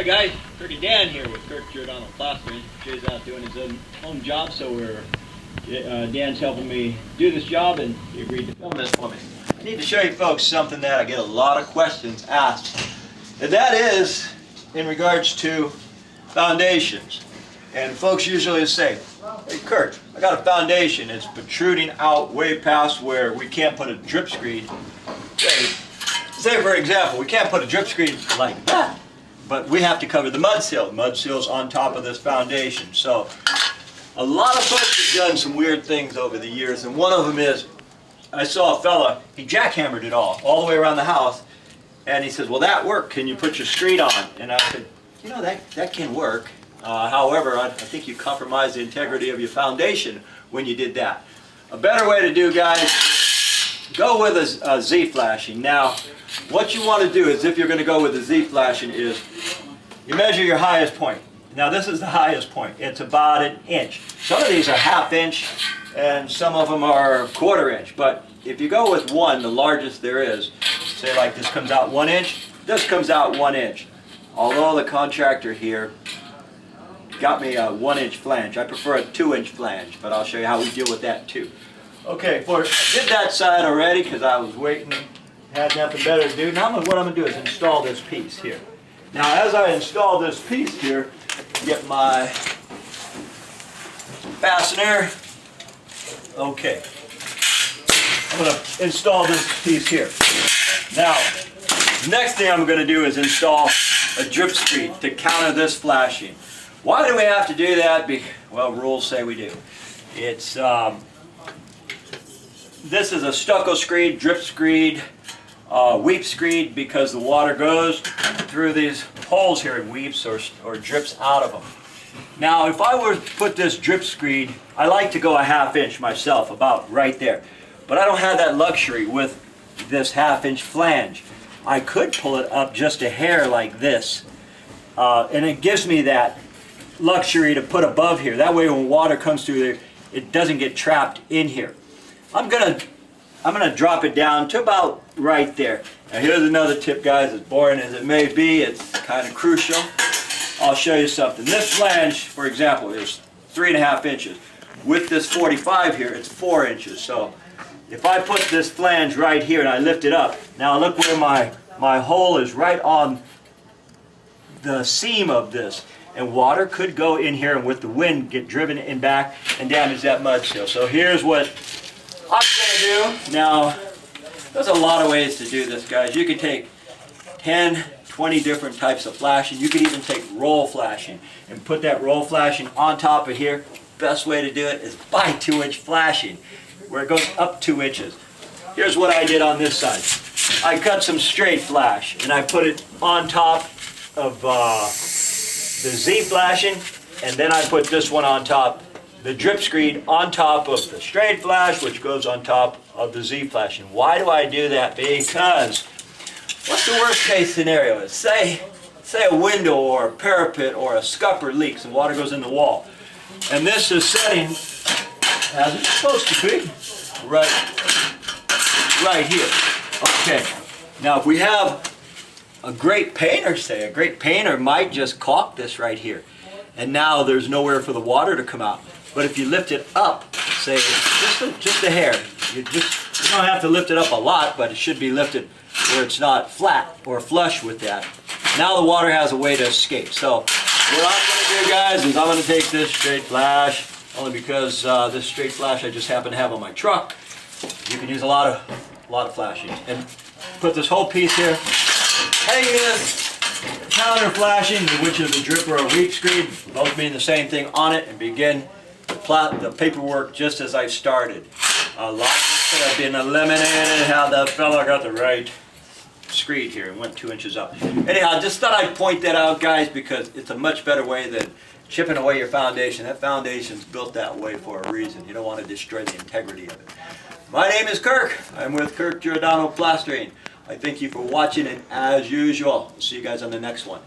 Hi guys, Kirk and Dan here with Kirk, Giordano, Plastering. Jay's out doing his own job, so Dan's helping me do this job, and he agreed to film this for me. I need to show you folks something that I get a lot of questions asked, and that is in regards to foundations. And folks usually say, hey Kirk, I got a foundation, it's protruding out way past where we can't put a drip screed. Say for example, we can't put a drip screed like that, but we have to cover the mud-sill. Mud-sill's on top of this foundation. So a lot of folks have done some weird things over the years, and one of them is, I saw a fella, he jackhammered it all the way around the house, and he says, well, that worked, can you put your screed on? And I said, you know, that can work. However, I think you compromise the integrity of your foundation when you did that. A better way to do, guys, go with a Z-flashing. Now, what you want to do is, if you're going to go with a Z-flashing, is you measure your highest point. Now, this is the highest point. It's about 1 inch. Some of these are 1/2 inch, and some of them are 1/4 inch. But if you go with one, the largest there is, say like this comes out 1 inch, this comes out 1 inch. Although the contractor here got me a 1 inch flange. I prefer a 2 inch flange, but I'll show you how we deal with that too. Okay, I did that side already because I was waiting, had nothing better to do. Now what I'm going to do is install this piece here. Now as I install this piece here, get my fastener. Okay, I'm going to install this piece here. Now, the next thing I'm going to do is install a drip screed to counter this flashing. Why do we have to do that? Well, rules say we do. It's this is a stucco screed, drip screed, weep screed, because the water goes through these holes here and weeps or drips out of them. Now, if I were to put this drip screed, I like to go a 1/2 inch myself, about right there. But I don't have that luxury with this 1/2 inch flange. I could pull it up just a hair like this, and it gives me that luxury to put above here. That way when water comes through there, it doesn't get trapped in here. I'm gonna drop it down to about right there. Now here's another tip, guys. As boring as it may be, it's kind of crucial. I'll show you something. This flange, for example, is 3.5 inches. With this 45 here, it's 4 inches. So if I put this flange right here and I lift it up, now look where my hole is, right on the seam of this. And water could go in here and with the wind get driven in back and damage that mud-sill. So here's what I'm going to do. Now, there's a lot of ways to do this, guys. You can take 10, 20 different types of flashing. You could even take roll flashing and put that roll flashing on top of here. Best way to do it is by 2 inch flashing, where it goes up 2 inches. Here's what I did on this side. I cut some straight flash and I put it on top of the Z flashing, and then I put this one on top, the drip screed on top of the straight flash, which goes on top of the Z flashing. Why do I do that? Because what's the worst case scenario is, say a window or a parapet or a scupper leaks and water goes in the wall, and this is setting as it's supposed to be, right here. Okay, now if we have a great painter, say, a great painter might just caulk this right here, and now there's nowhere for the water to come out. But if you lift it up, say just a hair, you don't have to lift it up a lot, but it should be lifted where it's not flat or flush with that. Now the water has a way to escape. So what I'm going to do, guys, is I'm going to take this straight flash, only because this straight flash I just happen to have on my truck. You can use a lot of flashing, and put this whole piece here. Hang this counter flashing, which is a drip or a weep screed, both mean the same thing, on it, and begin the paperwork just as I started. A lot of this could have been eliminated had the fella got the right screed here and went 2 inches up. Anyhow, just thought I'd point that out, guys, because it's a much better way than chipping away your foundation. That foundation's built that way for a reason. You don't want to destroy the integrity of it. My name is Kirk. I'm with Kirk, Giordano, Plastering. I thank you for watching, and as usual, I'll see you guys on the next one.